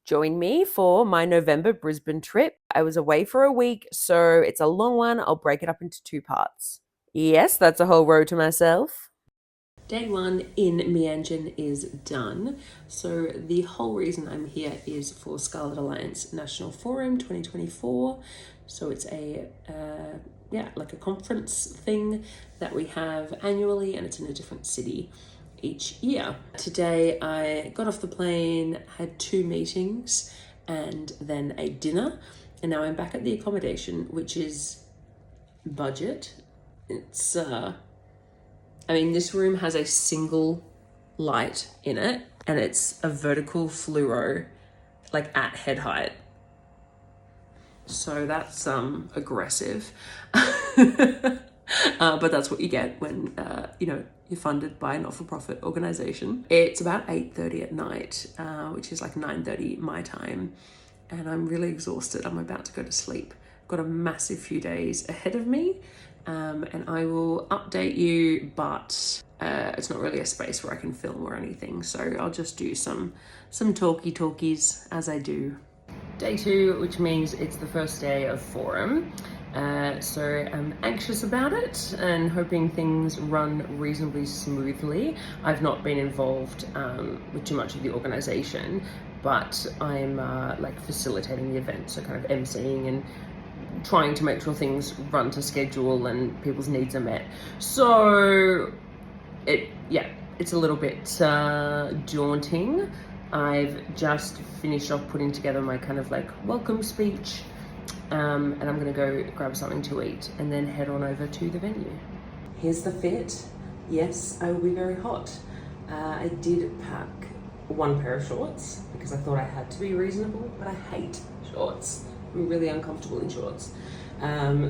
Join me for my November Brisbane trip. I was away for a week, so it's a long one. I'll break it up into 2 parts. Yes, that's a whole row to myself. Day one in Meanjin is done. So the whole reason I'm here is for Scarlet Alliance National Forum 2024. So it's like a conference thing that we have annually, and it's in a different city each year. Today I got off the plane, had 2 meetings and then a dinner, and now I'm back at the accommodation, which is budget. It's this room has a single light in it, and it's a vertical fluoro, like at head height. So that's aggressive. But that's what you get when you're funded by a not-for-profit organization. It's about 8:30 at night, which is like 9:30 my time, and I'm really exhausted. I'm about to go to sleep. Got a massive few days ahead of me, and I will update you, but it's not really a space where I can film or anything, so I'll just do some talkies as I do. Day 2, which means it's the first day of Forum. So I'm anxious about it and hoping things run reasonably smoothly. I've not been involved with too much of the organization, but I'm facilitating the event, so kind of emceeing and trying to make sure things run to schedule and people's needs are met. So it's a little bit daunting. I've just finished off putting together my kind of welcome speech, and I'm gonna go grab something to eat and then head on over to the venue. Here's the fit. Yes, I will be very hot. I did pack 1 pair of shorts because I thought I had to be reasonable, but I hate shorts. I'm really uncomfortable in shorts.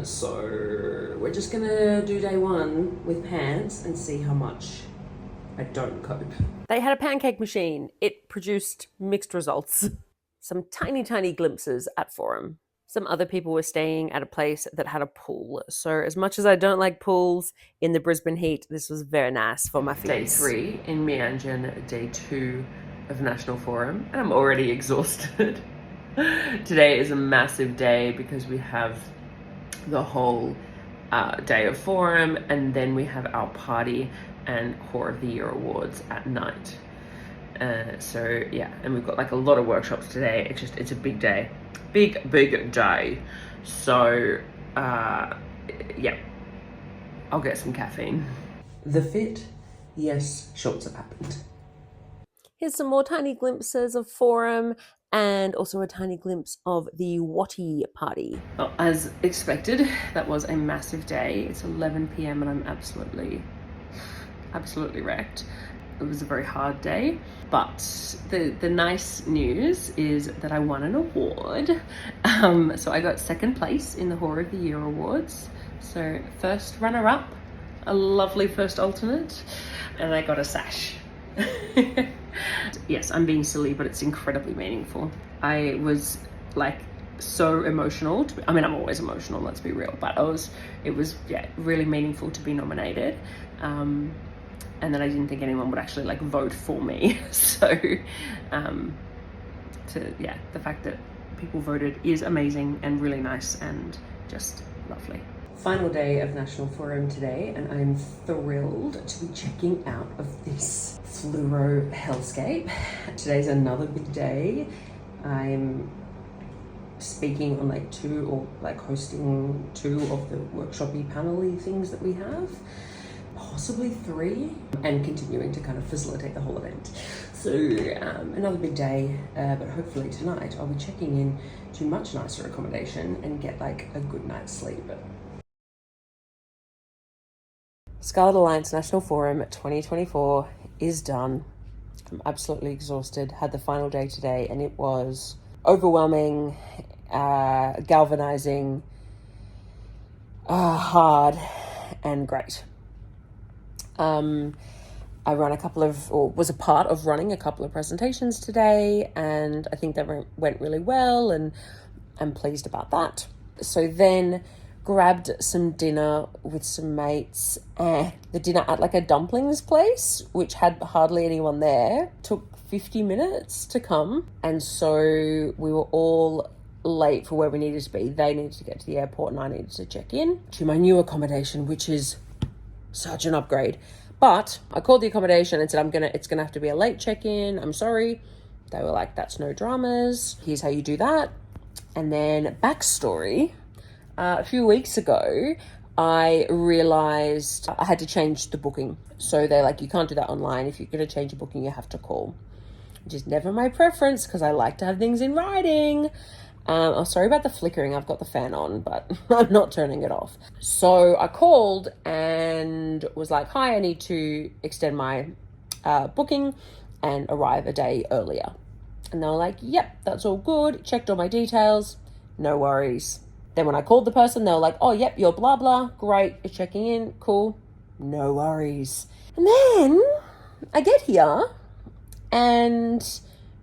So we're just gonna do day 1 with pants and see how much I don't cope. They had a pancake machine. It produced mixed results. Some tiny glimpses at Forum. Some other people were staying at a place that had a pool. So as much as I don't like pools in the Brisbane heat, this was very nice for my feet. Day 3 in Meanjin, day 2 of National Forum, and I'm already exhausted. Today is a massive day because we have the whole day of Forum, and then we have our party and Core of the Year awards at night. And we've got a lot of workshops today. It's a big day. Big day. So I'll get some caffeine. The fit, yes, shorts have happened. Here's some more tiny glimpses of Forum and also a tiny glimpse of the Watty party. Well, as expected, that was a massive day. It's 11 p.m. and I'm absolutely wrecked. It was a very hard day, but the nice news is that I won an award. So I got 2nd place in the Horror of the Year awards. So first runner-up, a lovely first alternate, and I got a sash. Yes, I'm being silly, but it's incredibly meaningful. I was so emotional. I'm always emotional, let's be real, but it was really meaningful to be nominated. And then I didn't think anyone would actually vote for me. So the fact that people voted is amazing and really nice and just lovely. Final day of National Forum today, and I'm thrilled to be checking out of this fluoro hellscape. Today's another big day. I'm speaking on hosting 2 of the workshop-y panel-y things that we have. Possibly 3, and continuing to kind of facilitate the whole event. So another big day, but hopefully tonight I'll be checking in to much nicer accommodation and get a good night's sleep. Scarlet Alliance National Forum 2024 is done. I'm absolutely exhausted. Had the final day today and it was overwhelming, galvanizing, hard, and great. I was a part of running a couple of presentations today, and I think they went really well, and I'm pleased about that. So then grabbed some dinner with some mates, and the dinner at a dumplings place, which had hardly anyone there. Took 50 minutes to come. And so we were all late for where we needed to be. They needed to get to the airport and I needed to check in to my new accommodation, which is such an upgrade. But I called the accommodation and said, it's gonna have to be a late check-in. I'm sorry. They were like, that's no dramas. Here's how you do that. And then backstory, a few weeks ago, I realized I had to change the booking. So they're like, you can't do that online. If you're going to change a booking, you have to call, which is never my preference because I like to have things in writing. Oh, sorry about the flickering. I've got the fan on, but I'm not turning it off. So I called and was like, hi, I need to extend my booking and arrive a day earlier. And they were like, yep, that's all good. Checked all my details. No worries. Then when I called the person, they were like, oh, yep, you're blah, blah. Great. You're checking in. Cool. No worries. And then I get here and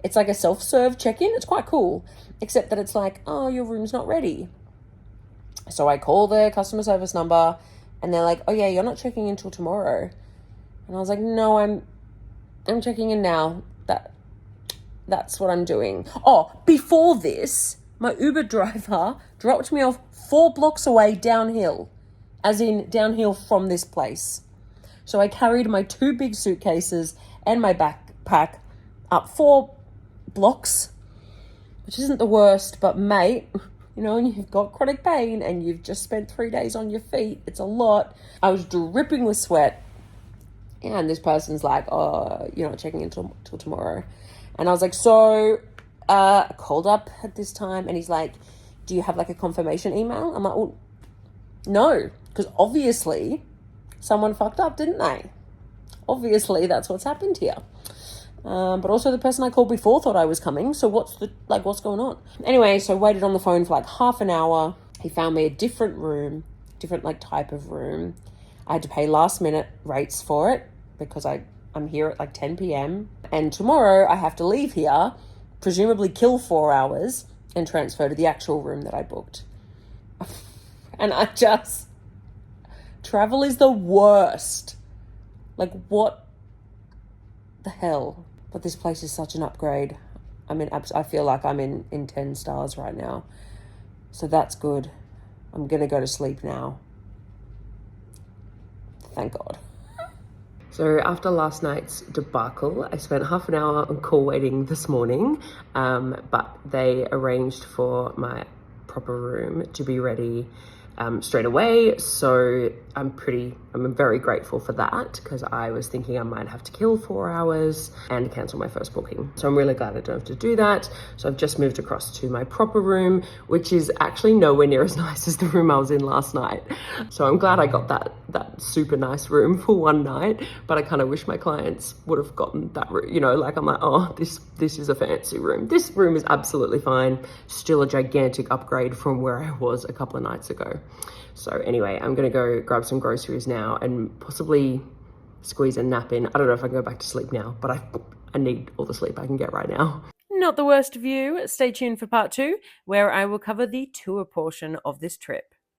it's like a self-serve check-in. It's quite cool, except that it's like, oh, your room's not ready. So I call the customer service number and they're like, oh yeah, you're not checking in till tomorrow. And I was like, no, I'm checking in now. That's what I'm doing. Oh, before this, my Uber driver dropped me off 4 blocks away downhill, as in downhill from this place. So I carried my 2 big suitcases and my backpack up 4 blocks, which isn't the worst, but mate, you know, when you've got chronic pain and you've just spent 3 days on your feet, it's a lot. I was dripping with sweat. And this person's like, oh, you're not checking in till tomorrow. And I was like, so I called up at this time and he's like, do you have like a confirmation email? I'm like, well, no, because obviously someone fucked up, didn't they? Obviously that's what's happened here. But also the person I called before thought I was coming. So what's going on? Anyway, so I waited on the phone for like half an hour. He found me a different room, different like type of room. I had to pay last minute rates for it because I'm here at like 10 p.m. And tomorrow I have to leave here, presumably kill 4 hours and transfer to the actual room that I booked. And travel is the worst. Like what the hell? But this place is such an upgrade. I feel like I'm in 10 stars right now. So that's good. I'm going to go to sleep now. Thank God. So after last night's debacle, I spent half an hour on call waiting this morning, but they arranged for my proper room to be ready straight away. So I'm very grateful for that because I was thinking I might have to kill 4 hours and cancel my first booking. So I'm really glad I don't have to do that. So I've just moved across to my proper room, which is actually nowhere near as nice as the room I was in last night. So I'm glad I got that super nice room for one night, but I kind of wish my clients would have gotten that room. You know, like I'm like, oh, this is a fancy room. This room is absolutely fine. Still a gigantic upgrade from where I was a couple of nights ago. So anyway, I'm going to go grab some groceries now and possibly squeeze a nap in. I don't know if I can go back to sleep now, but I need all the sleep I can get right now. Not the worst view. Stay tuned for part 2, where I will cover the tour portion of this trip.